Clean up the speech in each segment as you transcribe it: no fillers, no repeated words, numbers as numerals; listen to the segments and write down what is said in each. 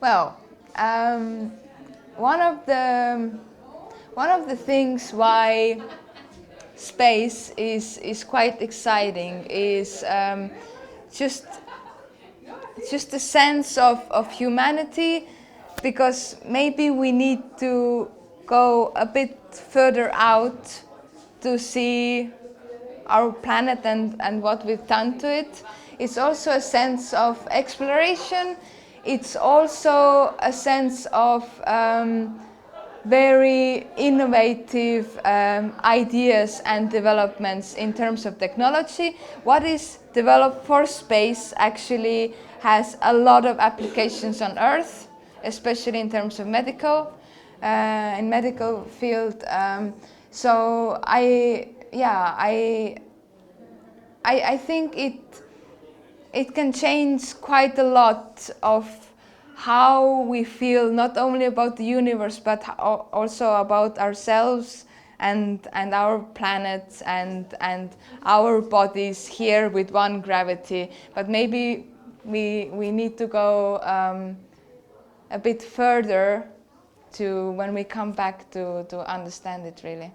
Well, um, one of the things why space is quite exciting is just a sense of humanity, because maybe we need to go a bit further out to see our planet and what we've done to it. It's also a sense of exploration. It's also a sense of very innovative ideas and developments in terms of technology. What is developed for space actually has a lot of applications on Earth, especially in terms of medical, in medical field. So I think it can change quite a lot of how we feel, not only about the universe, but also about ourselves and our planet and our bodies here with one gravity. But maybe we need to go a bit further to when we come back to understand it really.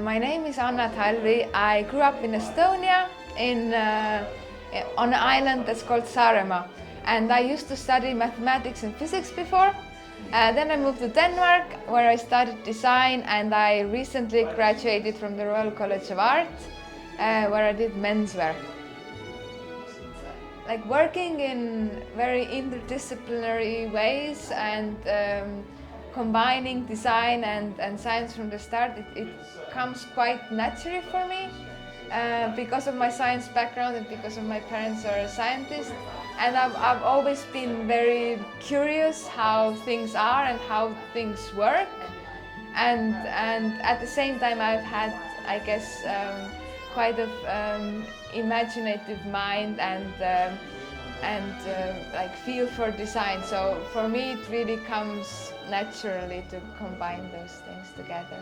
My name is Talvi. I grew up in Estonia on an island that's called Saaremaa, and I used to study mathematics and physics before. Then I moved to Denmark, where I studied design, and I recently graduated from the Royal College of Art, where I did menswear. Like working in very interdisciplinary ways and combining design and science from the start, it comes quite naturally for me because of my science background and because of my parents are scientists. And I've always been very curious how things are and how things work. And at the same time I've had, I guess, quite an imaginative mind and like feel for design. So for me it really comes naturally to combine those things together.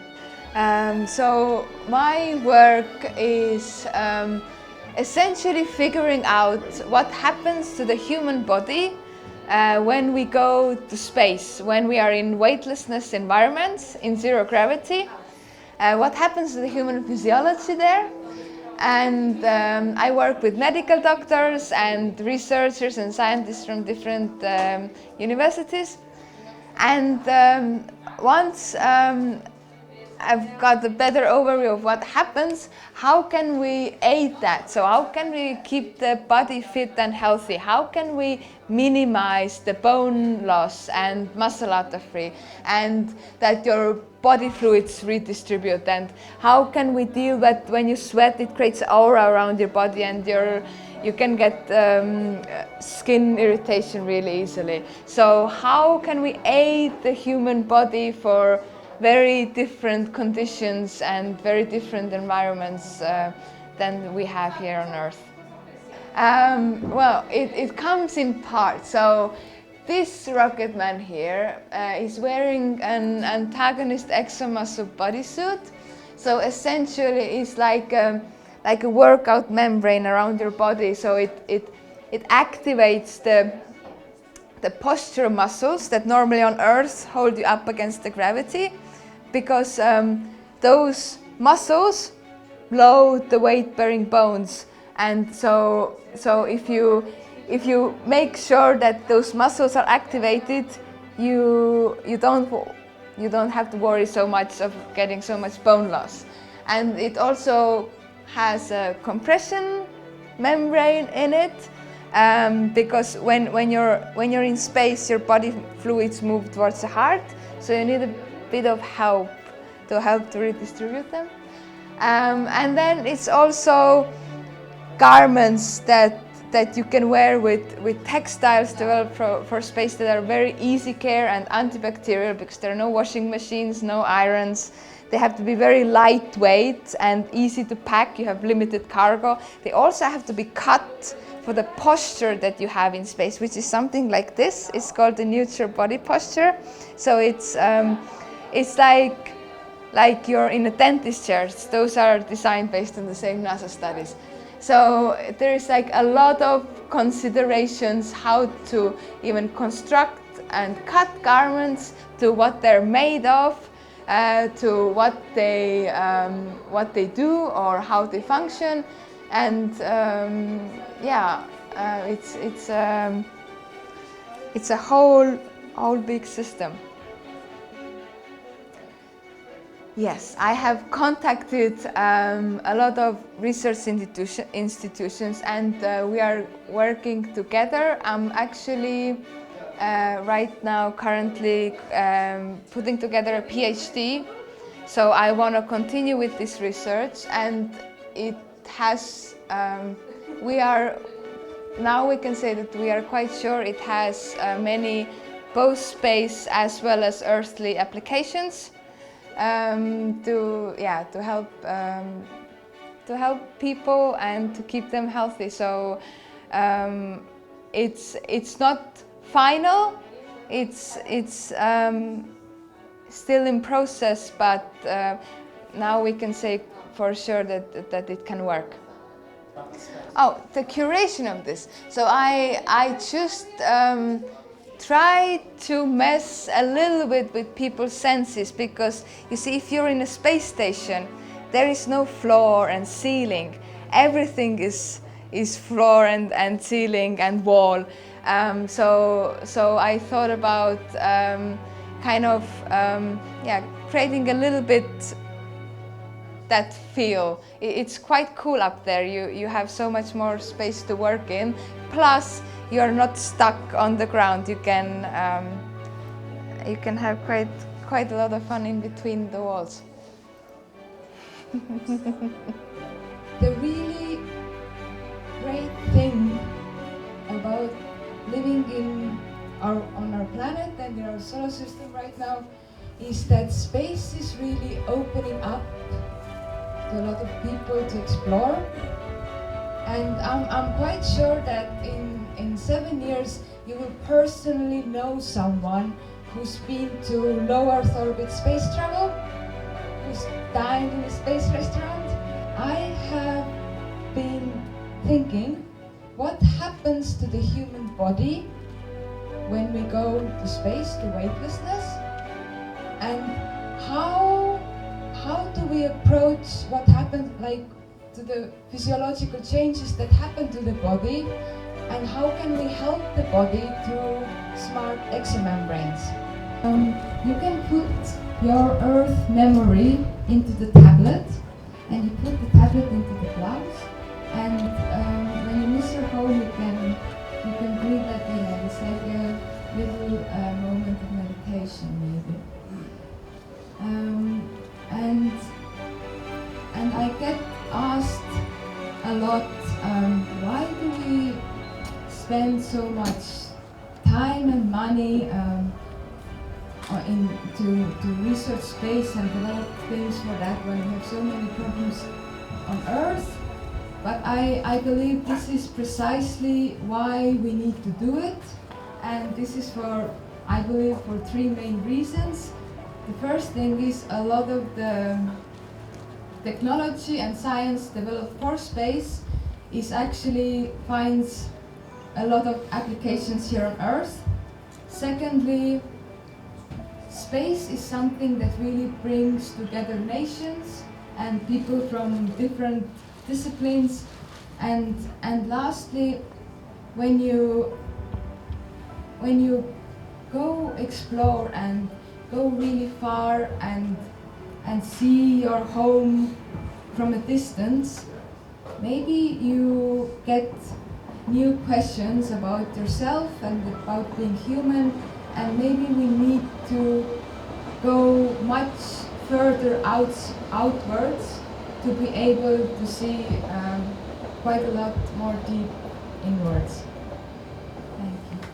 So my work is essentially figuring out what happens to the human body when we go to space, when we are in weightlessness environments, in zero gravity. What happens to the human physiology there? And I work with medical doctors and researchers and scientists from different universities. And once I've got a better overview of what happens, how can we aid that? So how can we keep the body fit and healthy? How can we minimize the bone loss and muscle atrophy, and that your body fluids redistribute? And how can we deal that when you sweat it creates aura around your body and you can get skin irritation really easily? So how can we aid the human body for very different conditions and very different environments than we have here on Earth? Well, it comes in parts. So this rocket man here is wearing an antagonist exomuscle bodysuit. So essentially it's like a workout membrane around your body. So it activates the posture muscles that normally on Earth hold you up against the gravity, because those muscles load the weight-bearing bones. And so if you make sure that those muscles are activated, you don't have to worry so much of getting so much bone loss. And it also has a compression membrane in it, because when you're in space, your body fluids move towards the heart, so you need a bit of help to redistribute them. And then it's also garments that you can wear with textiles developed for space that are very easy care and antibacterial, because there are no washing machines, no irons. They have to be very lightweight and easy to pack. You have limited cargo. They also have to be cut for the posture that you have in space, which is something like this. It's called the neutral body posture. So it's like you're in a dentist chair. Those are designed based on the same NASA studies. So there is like a lot of considerations how to even construct and cut garments, to what they're made of, to what they do or how they function, and it's a whole big system. Yes, I have contacted a lot of research institutions, and we are working together. I'm actually right now currently putting together a PhD, so I want to continue with this research, and it has we can say that we are quite sure it has many both space as well as earthly applications. To help people and to keep them healthy. So it's not final. It's still in process, but now we can say for sure that it can work. Oh, the curation of this. So I just try to mess a little bit with people's senses, because you see, if you're in a space station, there is no floor and ceiling. Everything is floor and ceiling and wall. So I thought about creating a little bit that feel. It's quite cool up there. You have so much more space to work in. Plus, you are not stuck on the ground. You can have quite a lot of fun in between the walls. The really great thing about living on our planet and in our solar system right now is that space is really opening up to a lot of people to explore. And I'm quite sure that in 7 years you will personally know someone who's been to low Earth orbit space travel, who's dined in a space restaurant. I have been thinking, what happens to the human body when we go to space, to weightlessness? And how do we approach what happens, like, to the physiological changes that happen to the body, and how can we help the body through smart exomembranes? You can put your Earth memory into the tablet, and you put the tablet into the blouse, and when you miss your home, you can breathe that in, and it's like a little moment of meditation, maybe. And I get asked a lot, why do we spend so much time and money to research space and develop things for that when we have so many problems on Earth? But I believe this is precisely why we need to do it, and this is I believe for three main reasons. The first thing is a lot of the technology and science developed for space finds a lot of applications here on Earth. Secondly, space is something that really brings together nations and people from different disciplines. And lastly, when you go explore and go really far and see your home from a distance, maybe you get new questions about yourself and about being human, and maybe we need to go much further outwards to be able to see quite a lot more deep inwards. Thank you.